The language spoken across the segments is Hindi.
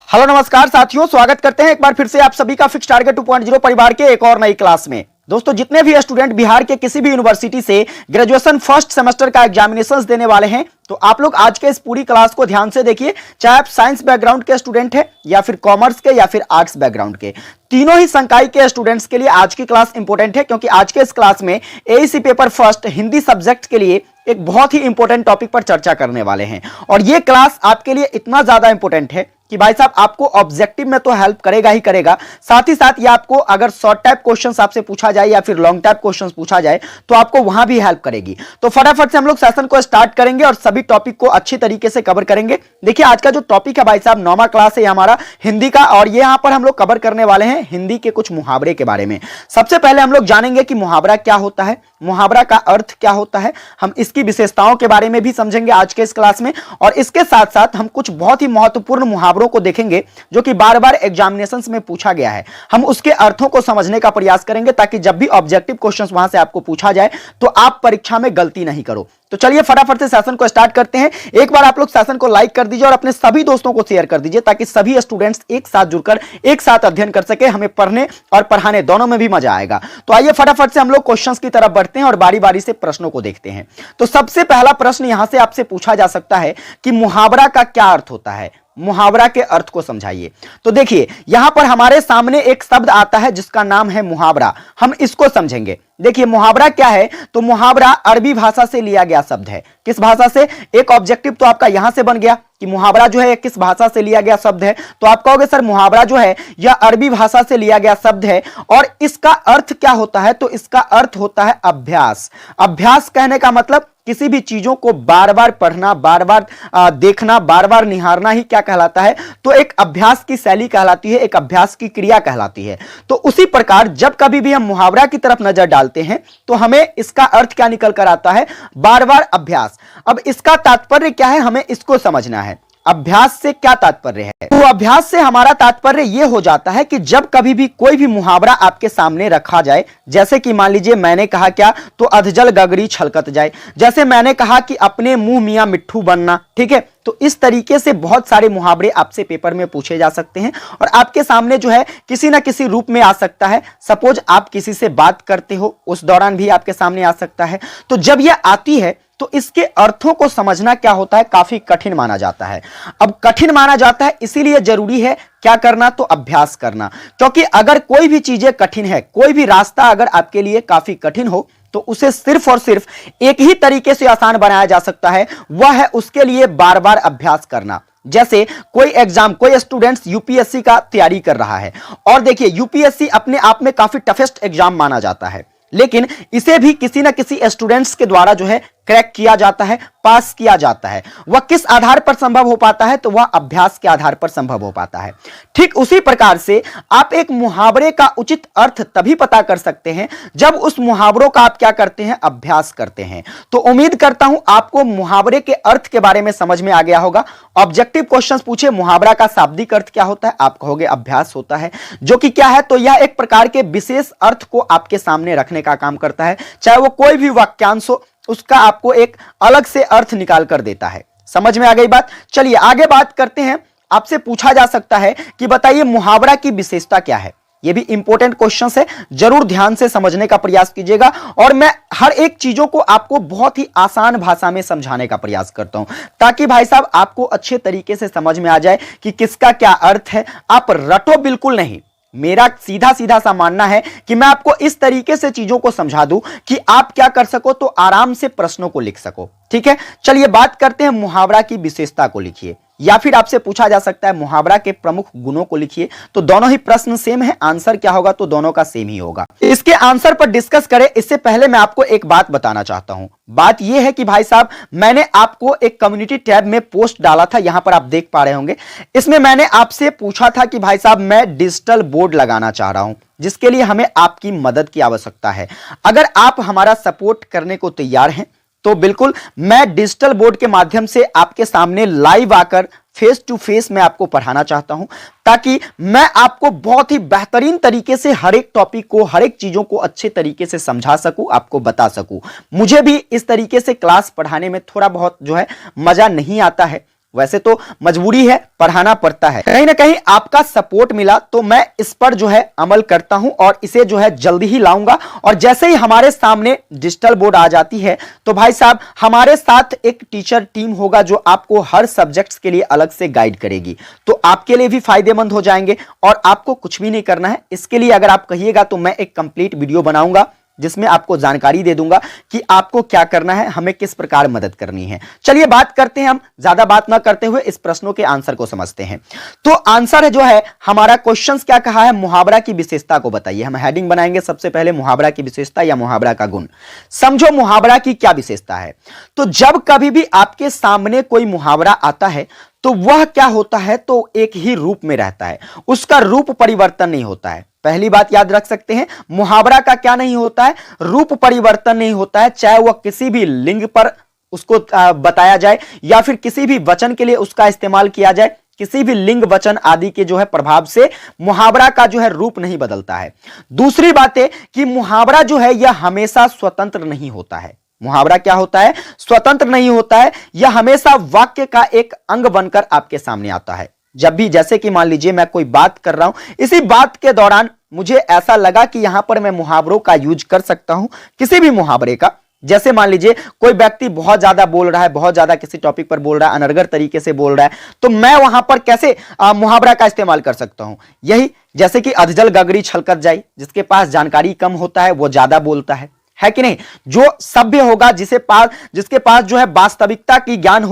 हेलो नमस्कार साथियों, स्वागत करते हैं एक बार फिर से आप सभी का फिक्स टारगेट 2.0 परिवार के एक और नई क्लास में। दोस्तों, जितने भी स्टूडेंट बिहार के किसी भी यूनिवर्सिटी से ग्रेजुएशन फर्स्ट सेमेस्टर का एग्जामिनेशंस देने वाले हैं, तो आप लोग आज के इस पूरी क्लास को ध्यान से देखिए। चाहे आप साइंस बैकग्राउंड के स्टूडेंट हैं या फिर कॉमर्स के या फिर आर्ट्स बैकग्राउंड के, तीनों ही संकाय के स्टूडेंट्स के लिए आज की क्लास इंपॉर्टेंट है, क्योंकि आज के इस क्लास में AEC paper first Hindi subject के लिए एक बहुत ही इंपॉर्टेंट टॉपिक पर चर्चा करने वाले हैं। और यह क्लास आपके लिए इतना ज्यादा इंपॉर्टेंट है कि भाई साहब आपको ऑब्जेक्टिव में तो हेल्प करेगा ही करेगा, साथ ही साथ ये आपको अगर शॉर्ट टाइप क्वेश्चंस आपसे पूछा जाए या फिर लॉन्ग टाइप क्वेश्चंस पूछा जाए तो आपको वहां भी हेल्प करेगी। तो फटाफट से हम लोग सेशन को स्टार्ट करेंगे और सभी टॉपिक को अच्छी तरीके से कवर करेंगे। देखिए, आज का जो टॉपिक है भाई साहब 9वां क्लास है हमारा हिंदी का, और ये यहां पर हम लोग कवर करने वाले हैं हिंदी के कुछ मुहावरे के बारे में। सबसे पहले हम लोग जानेंगे कि मुहावरा क्या होता है, मुहावरा का अर्थ क्या होता है, हम इसकी विशेषताओं के बारे में भी समझेंगे आज के इस क्लास में। और इसके साथ साथ हम कुछ बहुत ही महत्वपूर्ण मुहावरों को देखेंगे जो कि बार बार एग्जामिनेशंस में पूछा गया है। हम उसके अर्थों को समझने का प्रयास करेंगे ताकि जब भी ऑब्जेक्टिव क्वेश्चंस वहां से आपको पूछा जाए तो आप परीक्षा में गलती नहीं करो। तो चलिए फटाफट से सेशन को स्टार्ट करते हैं। एक बार आप लोग सेशन को लाइक कर दीजिए और अपने सभी दोस्तों को शेयर कर दीजिए ताकि सभी स्टूडेंट्स एक साथ जुड़कर एक साथ अध्ययन कर सके। हमें पढ़ने और पढ़ाने दोनों में भी मजा आएगा। तो आइए फटाफट से हम लोग क्वेश्चंस की तरफ बढ़ते हैं और बारी बारी से प्रश्नों को देखते हैं। तो सबसे पहला प्रश्न यहां से आपसे पूछा जा सकता है कि मुहावरा का क्या अर्थ होता है, मुहावरा के अर्थ को समझाइए। तो देखिए, यहां पर हमारे सामने एक शब्द आता है जिसका नाम है मुहावरा। हम इसको समझेंगे। देखिए, मुहावरा क्या है, तो मुहावरा अरबी भाषा से लिया गया शब्द है। किस भाषा से? एक ऑब्जेक्टिव तो आपका यहां से बन गया कि मुहावरा जो है किस भाषा से लिया गया शब्द है। तो आप कहोगे सर मुहावरा जो है यह अरबी भाषा से लिया गया शब्द है और इसका अर्थ क्या होता है, तो इसका अर्थ होता है अभ्यास। अभ्यास कहने का मतलब किसी भी चीजों को बार बार पढ़ना, बार बार देखना, बार बार निहारना ही क्या कहलाता है, तो एक अभ्यास की शैली कहलाती है, एक अभ्यास की क्रिया कहलाती है। तो उसी प्रकार जब कभी भी हम मुहावरा की तरफ नजर डालते हैं तो हमें इसका अर्थ क्या निकल कर आता है, बार बार अभ्यास। अब इसका तात्पर्य क्या है, हमें इसको समझना है। अभ्यास से क्या तात्पर्य है, तो अभ्यास से हमारा तात्पर्य यह हो जाता है कि जब कभी भी कोई भी मुहावरा आपके सामने रखा जाए, जैसे कि मान लीजिए मैंने कहा क्या, तो अधजल गगरी छलकत जाए, जैसे मैंने कहा कि अपने मुंह मियां मिट्ठू बनना, ठीक है। तो इस तरीके से बहुत सारे मुहावरे आपसे पेपर में पूछे जा सकते हैं और आपके सामने जो है किसी ना किसी रूप में आ सकता है। सपोज आप किसी से बात करते हो, उस दौरान भी आपके सामने आ सकता है। तो जब यह आती है तो इसके अर्थों को समझना क्या होता है, काफी कठिन माना जाता है। अब कठिन माना जाता है इसीलिए जरूरी है क्या करना, तो अभ्यास करना। क्योंकि अगर कोई भी चीजें कठिन है, कोई भी रास्ता अगर आपके लिए काफी कठिन हो तो उसे सिर्फ और सिर्फ एक ही तरीके से आसान बनाया जा सकता है, वह है उसके लिए बार बार अभ्यास करना। जैसे कोई एग्जाम, कोई स्टूडेंट्स यूपीएससी का तैयारी कर रहा है और देखिए यूपीएससी अपने आप में काफी टफेस्ट एग्जाम माना जाता है, लेकिन इसे भी किसी ना किसी स्टूडेंट्स के द्वारा जो है क्रैक किया जाता है, पास किया जाता है। वह किस आधार पर संभव हो पाता है, तो वह अभ्यास के आधार पर संभव हो पाता है। ठीक उसी प्रकार से आप एक मुहावरे का उचित अर्थ तभी पता कर सकते हैं जब उस मुहावरों का आप क्या करते हैं, अभ्यास करते हैं। तो उम्मीद करता हूं आपको मुहावरे के अर्थ के बारे में समझ में आ गया होगा। ऑब्जेक्टिव क्वेश्चंस पूछे मुहावरा का शाब्दिक अर्थ क्या होता है, आप कहोगे अभ्यास होता है, जो कि क्या है, तो यह एक प्रकार के विशेष अर्थ को आपके सामने रखने का काम करता है। चाहे वो कोई भी वाक्यांश हो, उसका आपको एक अलग से अर्थ निकाल कर देता है। समझ में आ गई बात? चलिए आगे बात करते हैं। आपसे पूछा जा सकता है कि बताइए मुहावरा की विशेषता क्या है। यह भी इंपॉर्टेंट क्वेश्चन है, जरूर ध्यान से समझने का प्रयास कीजिएगा और मैं हर एक चीजों को आपको बहुत ही आसान भाषा में समझाने का प्रयास करता हूं ताकि भाई साहब आपको अच्छे तरीके से समझ में आ जाए कि किसका क्या अर्थ है। आप रटो बिल्कुल नहीं। मेरा सीधा सीधा सा मानना है कि मैं आपको इस तरीके से चीजों को समझा दूं कि आप क्या कर सको, तो आराम से प्रश्नों को लिख सको। ठीक है, चलिए बात करते हैं मुहावरा की विशेषता को लिखिए, या फिर आपसे पूछा जा सकता है मुहावरा के प्रमुख गुणों को लिखिए। तो दोनों ही प्रश्न सेम है, आंसर क्या होगा, तो दोनों का सेम ही होगा। इसके आंसर पर डिस्कस करें इससे पहले मैं आपको एक बात बताना चाहता हूं। बात यह है कि भाई साहब मैंने आपको एक कम्युनिटी टैब में पोस्ट डाला था, यहां पर आप देख पा रहे होंगे। इसमें मैंने आपसे पूछा था कि भाई साहब मैं डिजिटल बोर्ड लगाना चाह रहा हूं, जिसके लिए हमें आपकी मदद की आवश्यकता है। अगर आप हमारा सपोर्ट करने को तैयार हैं तो बिल्कुल मैं डिजिटल बोर्ड के माध्यम से आपके सामने लाइव आकर फेस टू फेस मैं आपको पढ़ाना चाहता हूं, ताकि मैं आपको बहुत ही बेहतरीन तरीके से हर एक टॉपिक को, हर एक चीजों को अच्छे तरीके से समझा सकूं, आपको बता सकूं। मुझे भी इस तरीके से क्लास पढ़ाने में थोड़ा बहुत जो है मजा नहीं आता है, वैसे तो मजबूरी है, पढ़ाना पड़ता है। कहीं ना कहीं आपका सपोर्ट मिला तो मैं इस पर जो है अमल करता हूं और इसे जो है जल्दी ही लाऊंगा। और जैसे ही हमारे सामने डिजिटल बोर्ड आ जाती है तो भाई साहब हमारे साथ एक टीचर टीम होगा जो आपको हर सब्जेक्ट्स के लिए अलग से गाइड करेगी, तो आपके लिए भी फायदेमंद हो जाएंगे और आपको कुछ भी नहीं करना है। इसके लिए अगर आप कहिएगा तो मैं एक कंप्लीट वीडियो बनाऊंगा जिसमें आपको जानकारी दे दूंगा कि आपको क्या करना है, हमें किस प्रकार मदद करनी है। चलिए बात करते हैं, हम ज्यादा बात ना करते हुए इस प्रश्नों के आंसर को समझते हैं। तो आंसर जो है हमारा क्वेश्चंस क्या कहा है, मुहावरा की विशेषता को बताइए। हम हेडिंग बनाएंगे सबसे पहले मुहावरा की विशेषता या मुहावरा का गुण। समझो मुहावरा की क्या विशेषता है। तो जब कभी भी आपके सामने कोई मुहावरा आता है तो वह क्या होता है, तो एक ही रूप में रहता है, उसका रूप परिवर्तन नहीं होता है। पहली बात याद रख सकते हैं, मुहावरा का क्या नहीं होता है, रूप परिवर्तन नहीं होता है। चाहे वह किसी भी लिंग पर उसको बताया जाए या फिर किसी भी वचन के लिए उसका इस्तेमाल किया जाए, किसी भी लिंग वचन आदि के जो है प्रभाव से मुहावरा का जो है रूप नहीं बदलता है। दूसरी बात है कि मुहावरा जो है यह हमेशा स्वतंत्र नहीं होता है। मुहावरा क्या होता है, स्वतंत्र नहीं होता है, यह हमेशा वाक्य का एक अंग बनकर आपके सामने आता है। जब भी, जैसे कि मान लीजिए मैं कोई बात कर रहा हूं, इसी बात के दौरान मुझे ऐसा लगा कि यहां पर मैं मुहावरों का यूज कर सकता हूं, किसी भी मुहावरे का। जैसे मान लीजिए कोई व्यक्ति बहुत ज्यादा बोल रहा है, बहुत ज्यादा किसी टॉपिक पर बोल रहा है, अनर्गल तरीके से बोल रहा है, तो मैं वहां पर कैसे मुहावरा का इस्तेमाल कर सकता हूं। यही जैसे कि अधजल गगरी छलकत जाई, जिसके पास जानकारी कम होता है वो ज्यादा बोलता है कि नहीं। जो सभ्य होगा, जिसके पास जो है वास्तविकता की ज्ञान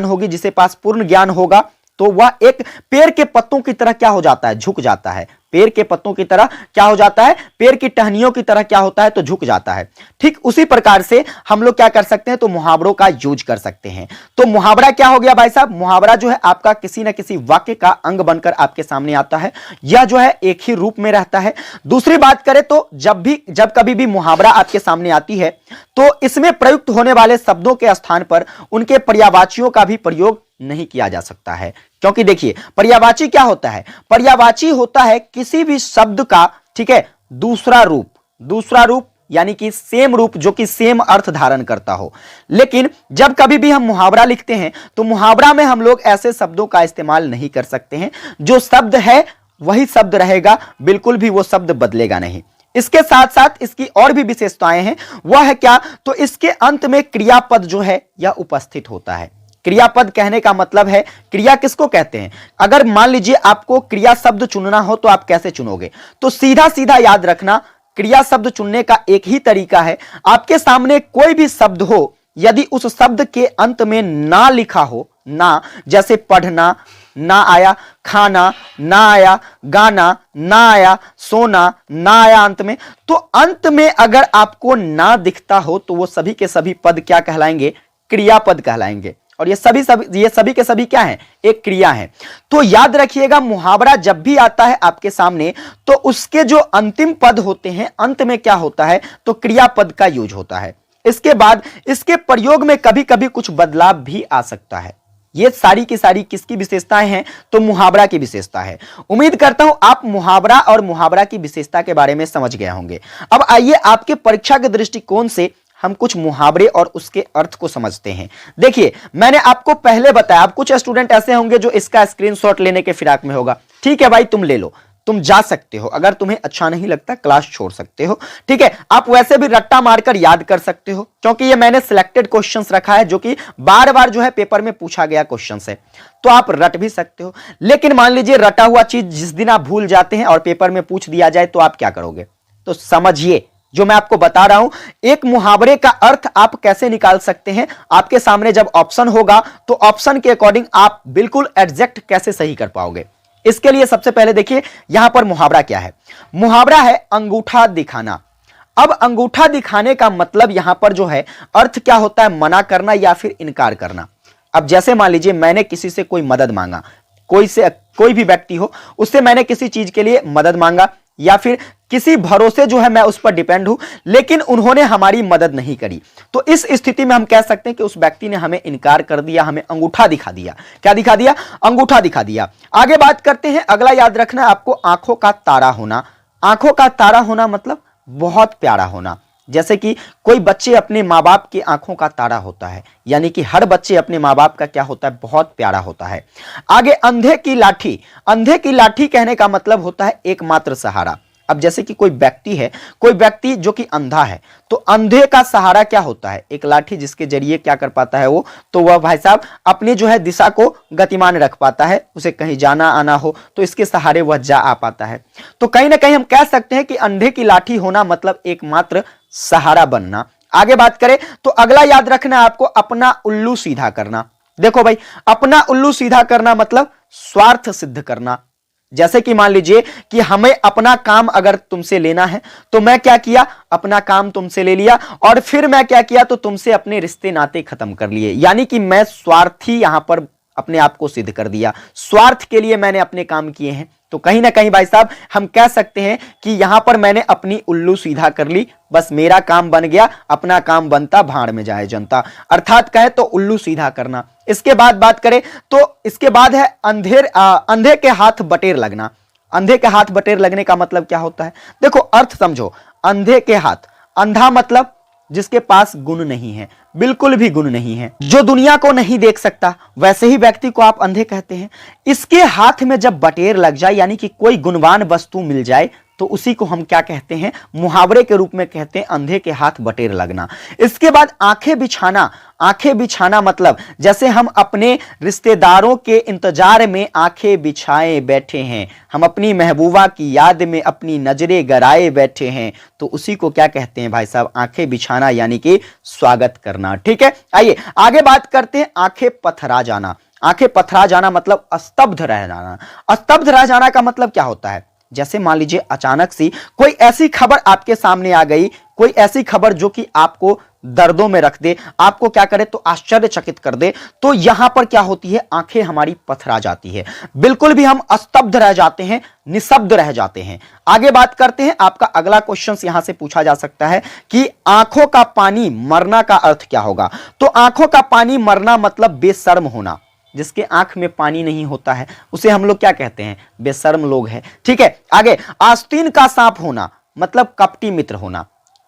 होगी, जिसके पास पूर्ण ज्ञान होगा, तो वह एक पेड़ के पत्तों की तरह क्या हो जाता है, झुक जाता है। पेड़ के पत्तों की तरह क्या हो जाता है, पेड़ की टहनियों की तरह क्या होता है, तो झुक जाता है। ठीक उसी प्रकार से हम लोग क्या कर सकते हैं, तो मुहावरों का यूज कर सकते हैं। तो मुहावरा क्या हो गया भाई साहब, मुहावरा जो है आपका किसी ना किसी वाक्य का अंग बनकर आपके सामने आता है। यह जो है एक ही रूप में रहता है। दूसरी बात करें तो जब कभी भी मुहावरा आपके सामने आती है तो इसमें प्रयुक्त होने वाले शब्दों के स्थान पर उनके पर्यायवाचियों का भी प्रयोग नहीं किया जा सकता है। क्योंकि देखिए पर्यायवाची क्या होता है, पर्यायवाची होता है किसी भी शब्द का, ठीक है, दूसरा रूप यानी कि सेम रूप जो कि सेम अर्थ धारण करता हो। लेकिन जब कभी भी हम मुहावरा लिखते हैं तो मुहावरा में हम लोग ऐसे शब्दों का इस्तेमाल नहीं कर सकते हैं। जो शब्द है वही शब्द रहेगा, बिल्कुल भी वो शब्द बदलेगा नहीं। इसके साथ साथ इसकी और भी विशेषताएं हैं। वह है क्या, तो इसके अंत में क्रियापद जो है यह उपस्थित होता है। क्रियापद कहने का मतलब है, क्रिया किसको कहते हैं। अगर मान लीजिए आपको क्रिया शब्द चुनना हो तो आप कैसे चुनोगे, तो सीधा सीधा याद रखना, क्रिया शब्द चुनने का एक ही तरीका है। आपके सामने कोई भी शब्द हो, यदि उस शब्द के अंत में ना लिखा हो, ना, जैसे पढ़ना ना आया, खाना ना आया, गाना ना आया, सोना ना आया अंत में, तो अंत में अगर आपको ना दिखता हो तो वो सभी के सभी पद क्या कहलाएंगे, क्रियापद कहलाएंगे। और ये सभी के सभी क्या हैं, एक क्रिया है। तो याद रखिएगा, मुहावरा जब भी आता है आपके सामने तो उसके जो अंतिम पद होते हैं, अंत में क्या होता है, तो क्रियापद का यूज होता है। इसके बाद इसके प्रयोग में कभी कभी कुछ बदलाव भी आ सकता है। ये सारी की सारी किसकी विशेषताएं हैं, तो मुहावरा की विशेषता है। उम्मीद करता हूं आप मुहावरा और मुहावरा की विशेषता के बारे में समझ गए होंगे। अब आइए आपके परीक्षा के दृष्टिकोण से हम कुछ मुहावरे और उसके अर्थ को समझते हैं। देखिए मैंने आपको पहले बताया, अब कुछ स्टूडेंट ऐसे होंगे जो इसका स्क्रीनशॉट लेने के फिराक में होगा। ठीक है भाई, तुम ले लो, तुम जा सकते हो, अगर तुम्हें अच्छा नहीं लगता क्लास छोड़ सकते हो। ठीक है, आप वैसे भी रट्टा मारकर याद कर सकते हो, क्योंकि ये मैंने सिलेक्टेड क्वेश्चंस रखा है जो कि बार बार जो है पेपर में पूछा गया क्वेश्चंस है, तो आप रट भी सकते हो। लेकिन मान लीजिए रटा हुआ चीज जिस दिन आप भूल जाते हैं और पेपर में पूछ दिया जाए तो आप क्या करोगे। तो समझिए जो मैं आपको बता रहा हूं, एक मुहावरे का अर्थ आप कैसे निकाल सकते हैं। आपके सामने जब ऑप्शन होगा तो ऑप्शन के अकॉर्डिंग आप बिल्कुल एग्जैक्ट कैसे सही कर पाओगे। इसके लिए सबसे पहले देखिए यहां पर मुहावरा क्या है। मुहावरा है अंगूठा दिखाना। अब अंगूठा दिखाने का मतलब यहां पर जो है अर्थ क्या होता है, मना करना या फिर इनकार करना। अब जैसे मान लीजिए मैंने किसी से कोई मदद मांगा, कोई भी व्यक्ति हो, उससे मैंने किसी चीज के लिए मदद मांगा या फिर किसी भरोसे जो है मैं उस पर डिपेंड हूं, लेकिन उन्होंने हमारी मदद नहीं करी, तो इस स्थिति में हम कह सकते हैं कि उस व्यक्ति ने हमें इनकार कर दिया, हमें अंगूठा दिखा दिया। क्या दिखा दिया, अंगूठा दिखा दिया। आगे बात करते हैं, अगला याद रखना आपको, आंखों का तारा होना। आंखों का तारा होना मतलब बहुत प्यारा होना, जैसे कि कोई बच्चे अपने माँ बाप की आंखों का तारा होता है, यानी कि हर बच्चे अपने माँ बाप का क्या होता है, बहुत प्यारा होता है। आगे अंधे की लाठी, अंधे की लाठी कहने का मतलब होता है एकमात्र सहारा। अब जैसे कि कोई व्यक्ति है, कोई व्यक्ति जो कि अंधा है, तो अंधे का सहारा क्या होता है, एक लाठी जिसके जरिए क्या कर पाता है वो, तो वह भाई साहब अपनी जो है दिशा को गतिमान रख पाता है, उसे कहीं जाना आना हो तो इसके सहारे वह जा आ पाता है। तो कहीं ना कहीं हम कह सकते हैं कि अंधे की लाठी होना मतलब एकमात्र सहारा बनना। आगे बात करें तो अगला याद रखना आपको, अपना उल्लू सीधा करना। देखो भाई, अपना उल्लू सीधा करना मतलब स्वार्थ सिद्ध करना। जैसे कि मान लीजिए कि हमें अपना काम अगर तुमसे लेना है, तो मैं क्या किया, अपना काम तुमसे ले लिया और फिर मैं क्या किया, तो तुमसे अपने रिश्ते नाते खत्म कर लिए, यानी कि मैं स्वार्थी यहां पर अपने आप को सिद्ध कर दिया, स्वार्थ के लिए मैंने अपने काम किए हैं। तो कहीं ना कहीं भाई साहब हम कह सकते हैं कि यहां पर मैंने अपनी उल्लू सीधा कर ली, बस मेरा काम बन गया, अपना काम बनता भाड़ में जाए जनता, अर्थात कहे तो उल्लू सीधा करना। इसके बाद बात करें तो इसके बाद है अंधे के हाथ बटेर लगना। अंधे के हाथ बटेर लगने का मतलब क्या होता है, देखो अर्थ समझो। अंधे के हाथ, अंधा मतलब जिसके पास गुण नहीं है, बिल्कुल भी गुण नहीं है, जो दुनिया को नहीं देख सकता, वैसे ही व्यक्ति को आप अंधे कहते हैं। इसके हाथ में जब बटेर लग जाए, यानी कि कोई गुणवान वस्तु मिल जाए, तो उसी को हम क्या कहते हैं, मुहावरे के रूप में कहते हैं अंधे के हाथ बटेर लगना। इसके बाद आंखें बिछाना। आंखें बिछाना मतलब जैसे हम अपने रिश्तेदारों के इंतजार में आंखें बिछाए बैठे हैं, हम अपनी महबूबा की याद में अपनी नजरें गराए बैठे हैं, तो उसी को क्या कहते हैं भाई साहब, आंखें बिछाना, यानी कि स्वागत करना। ठीक है, आइए आगे बात करते हैं, आंखें पथरा जाना। आंखें पथरा जाना मतलब स्तब्ध रह जाना। स्तब्ध रह जाना का मतलब क्या होता है, जैसे मान लीजिए अचानक से कोई ऐसी खबर आपके सामने आ गई, कोई ऐसी खबर जो कि आपको दर्दों में रख दे, आपको क्या करे तो आश्चर्यचकित कर दे, तो यहां पर क्या होती है, आंखें हमारी पथरा जाती है, बिल्कुल भी हम स्तब्ध रह जाते हैं, निशब्द रह जाते हैं। आगे बात करते हैं, आपका अगला क्वेश्चन यहां से पूछा जा सकता है कि आंखों का पानी मरना का अर्थ क्या होगा। तो आंखों का पानी मरना मतलब बेशर्म होना। जिसके आंख में पानी नहीं होता है उसे हम लोग क्या कहते हैं, बेशर्म लोग हैं। ठीक है, आगे आस्तीन का सांप होना मतलब कपटी मित्र होना।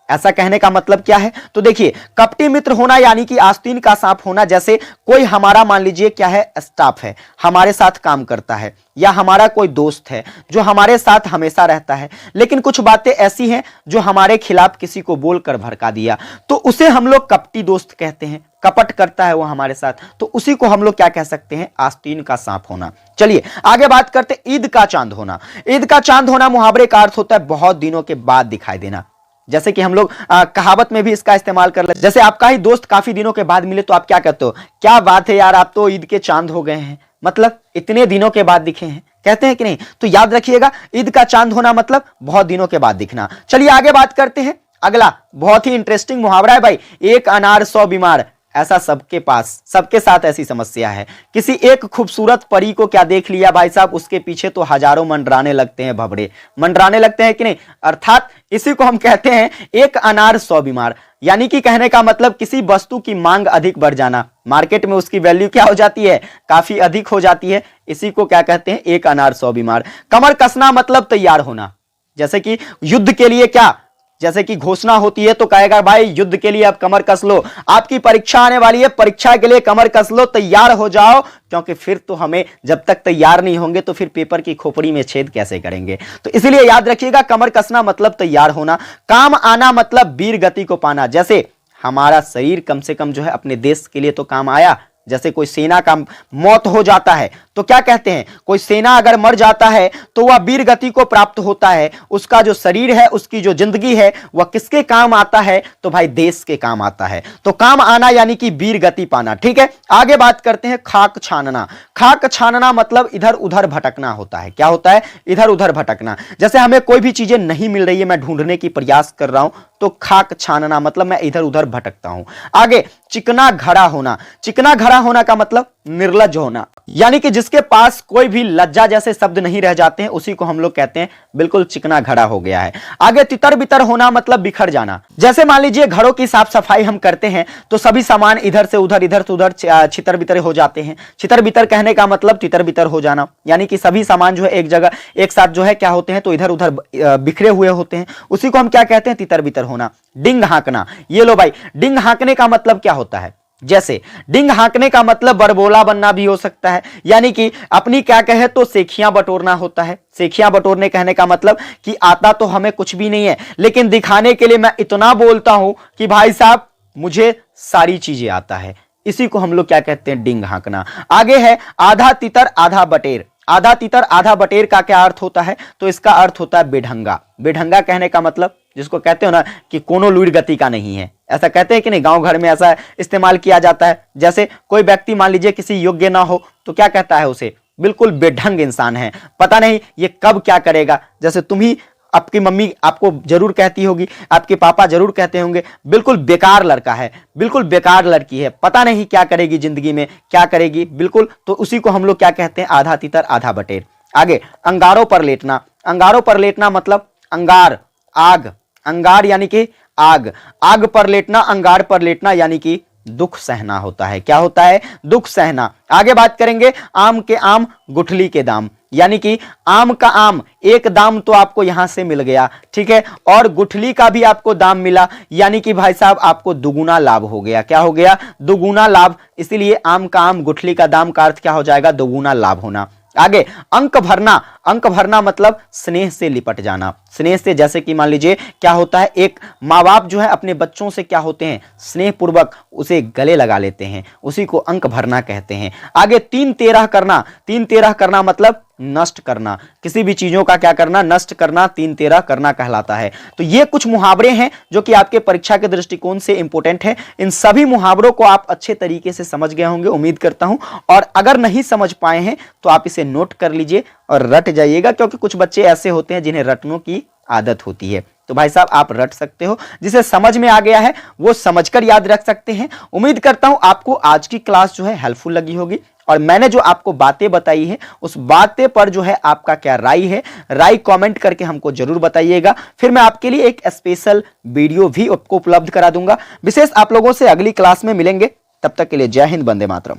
ऐसा कहने का मतलब क्या है, तो देखिए कपटी मित्र होना यानी कि आस्तीन का सांप होना। जैसे कोई हमारा मान लीजिए क्या है, स्टाफ है, हमारे साथ काम करता है, या हमारा कोई दोस्त है जो हमारे साथ हमेशा रहता है, लेकिन कुछ बातें ऐसी हैं जो हमारे खिलाफ किसी को बोलकर भड़का दिया, तो उसे हम लोग कपटी दोस्त कहते हैं, कपट करता है वो हमारे साथ, तो उसी को हम लोग क्या कह सकते हैं, आस्तीन का सांप होना। चलिए आगे बात करते हैं, ईद का चांद होना। ईद का चांद होना मुहावरे का अर्थ होता है बहुत दिनों के बाद दिखाई देना। जैसे कि हम लोग कहावत में भी इसका इस्तेमाल कर ले, जैसे आपका ही दोस्त काफी दिनों के बाद मिले तो आप क्या कहते हो, क्या बात है यार, आप तो ईद के चांद हो गए हैं, मतलब इतने दिनों के बाद दिखे हैं, कहते हैं कि नहीं। तो याद रखिएगा, ईद का चांद होना मतलब बहुत दिनों के बाद दिखना। चलिए आगे बात करते हैं, अगला बहुत ही इंटरेस्टिंग मुहावरा है भाई, एक अनार 100 बीमार। ऐसा सबके पास, सबके साथ ऐसी समस्या है। किसी एक खूबसूरत परी को क्या देख लिया भाई साहब, उसके पीछे तो हजारों मंडराने लगते हैं, भबड़े मंडराने लगते हैं कि नहीं, अर्थात इसी को हम कहते हैं एक अनार 100 बीमार। यानी कि कहने का मतलब किसी वस्तु की मांग अधिक बढ़ जाना, मार्केट में उसकी वैल्यू क्या हो जाती है, काफी अधिक हो जाती है, इसी को क्या कहते हैं, एक अनार 100 बीमार। कमर कसना मतलब तैयार होना। जैसे कि युद्ध के लिए क्या, जैसे कि घोषणा होती है तो कहेगा भाई युद्ध के लिए अब कमर कस लो, आपकी परीक्षा आने वाली है, परीक्षा के लिए कमर कस लो, तैयार हो जाओ, क्योंकि फिर तो हमें जब तक तैयार नहीं होंगे तो फिर पेपर की खोपड़ी में छेद कैसे करेंगे। तो इसलिए याद रखिएगा, कमर कसना मतलब तैयार होना। काम आना मतलब वीर गति को पाना। जैसे हमारा शरीर कम से कम जो है अपने देश के लिए तो काम आया। जैसे कोई सेना का मौत हो जाता है तो क्या कहते हैं, कोई सेना अगर मर जाता है तो वह वीर गति को प्राप्त होता है, उसका जो शरीर है, उसकी जो जिंदगी है, वह किसके काम आता है, तो भाई देश के काम आता है। तो काम आना यानी कि वीर गति पाना। ठीक है, आगे बात करते हैं, खाक छानना। खाक छानना मतलब इधर उधर भटकना होता है। क्या होता है, इधर उधर भटकना। जैसे हमें कोई भी चीजें नहीं मिल रही है, मैं ढूंढने की प्रयास कर रहा हूं, तो खाक छानना मतलब मैं इधर उधर भटकता हूं। आगे चिकना घड़ा होना। चिकना घड़ा होना का मतलब निर्लज होना, यानी कि जिसके जिसके पास कोई भी लज्जा जैसे शब्द नहीं रह जाते हैं, उसी को हम लोग कहते हैं बिल्कुल चिकना घड़ा हो गया है। आगे तितर बितर होना मतलब बिखर जाना। जैसे मान लीजिए घरों की साफ सफाई हम करते हैं तो सभी सामान इधर से उधर छितर बितर हो जाते हैं। छितर बितर कहने का मतलब तितर बितर हो जाना, यानी कि सभी सामान जो है एक जगह एक साथ जो है क्या होते हैं तो इधर उधर बिखरे हुए होते हैं, उसी को हम क्या कहते हैं तितर बितर होना। डिंग हाँकना, ये लो भाई, डिंग हाँकने का मतलब क्या होता है? जैसे डिंग हाँकने का मतलब बड़बोला बनना भी हो सकता है, यानी कि अपनी क्या कहे तो सेखियां बटोरना होता है। सेखियां बटोरने कहने का मतलब कि आता तो हमें कुछ भी नहीं है, लेकिन दिखाने के लिए मैं इतना बोलता हूं कि भाई साहब मुझे सारी चीजें आता है। इसी को हम लोग क्या कहते हैं? डिंग हाँकना। आगे है आधा तितर आधा बटेर। आधा तितर आधा बटेर का क्या अर्थ होता है? तो इसका अर्थ होता है बेढंगा। बेढंगा कहने का मतलब जिसको कहते हो ना कि कोनो लुढ़ गति का नहीं है, ऐसा कहते हैं कि नहीं, गांव घर में ऐसा इस्तेमाल किया जाता है। जैसे कोई व्यक्ति मान लीजिए किसी योग्य ना हो तो क्या कहता है उसे? बिल्कुल बेढंग इंसान है, पता नहीं ये कब क्या करेगा। जैसे तुम ही, आपकी मम्मी आपको जरूर कहती होगी, आपके पापा जरूर कहते होंगे बिल्कुल बेकार लड़का है, बिल्कुल बेकार लड़की है, पता नहीं क्या करेगी जिंदगी में, क्या करेगी बिल्कुल। तो उसी को हम लोग क्या कहते हैं? आधा तितर आधा बटेर। आगे अंगारों पर लेटना। अंगारों पर लेटना मतलब अंगार, आग, अंगार यानी कि आग, आग पर लेटना, अंगार पर लेटना यानी कि दुख सहना होता है। क्या होता है? दुख सहना। आगे बात करेंगे आम के आम गुठली के दाम, यानी कि आम का आम एक दाम तो आपको यहां से मिल गया, ठीक है, और गुठली का भी आपको दाम मिला, यानी कि भाई साहब आपको दुगुना लाभ हो गया। क्या हो गया? दुगुना लाभ। इसीलिए आम का आम गुठली का दाम का अर्थ क्या हो जाएगा? दुगुना लाभ होना। आगे अंक भरना। अंक भरना मतलब स्नेह से लिपट जाना। स्नेह से, जैसे कि मान लीजिए क्या होता है, एक माँ बाप जो है अपने बच्चों से क्या होते हैं? स्नेह पूर्वक उसे गले लगा लेते हैं, उसी को अंक भरना कहते हैं। आगे तीन तेरह करना। तीन तेरह करना मतलब नष्ट करना, किसी भी चीजों का क्या करना? नष्ट करना, तीन तेरह करना कहलाता है। तो ये कुछ मुहावरे हैं जो कि आपके परीक्षा के दृष्टिकोण से इंपॉर्टेंट है। इन सभी मुहावरों को आप अच्छे तरीके से समझ गए होंगे, उम्मीद करता हूं। और अगर नहीं समझ पाए हैं तो आप इसे नोट कर लीजिए और रट जाइएगा, क्योंकि कुछ बच्चे ऐसे होते हैं जिन्हें रटनों की आदत होती है। तो भाई साहब आप रट सकते हो, जिसे समझ में आ गया है वो समझकर याद रख सकते हैं। उम्मीद करता हूं आपको आज की क्लास जो है हेल्पफुल लगी होगी, और मैंने जो आपको बातें बताई है उस बातें पर जो है आपका क्या राय है, राय कमेंट करके हमको जरूर बताइएगा। फिर मैं आपके लिए एक स्पेशल वीडियो भी आपको उपलब्ध करा दूंगा। विशेष आप लोगों से अगली क्लास में मिलेंगे, तब तक के लिए जय हिंद, वंदे मातरम।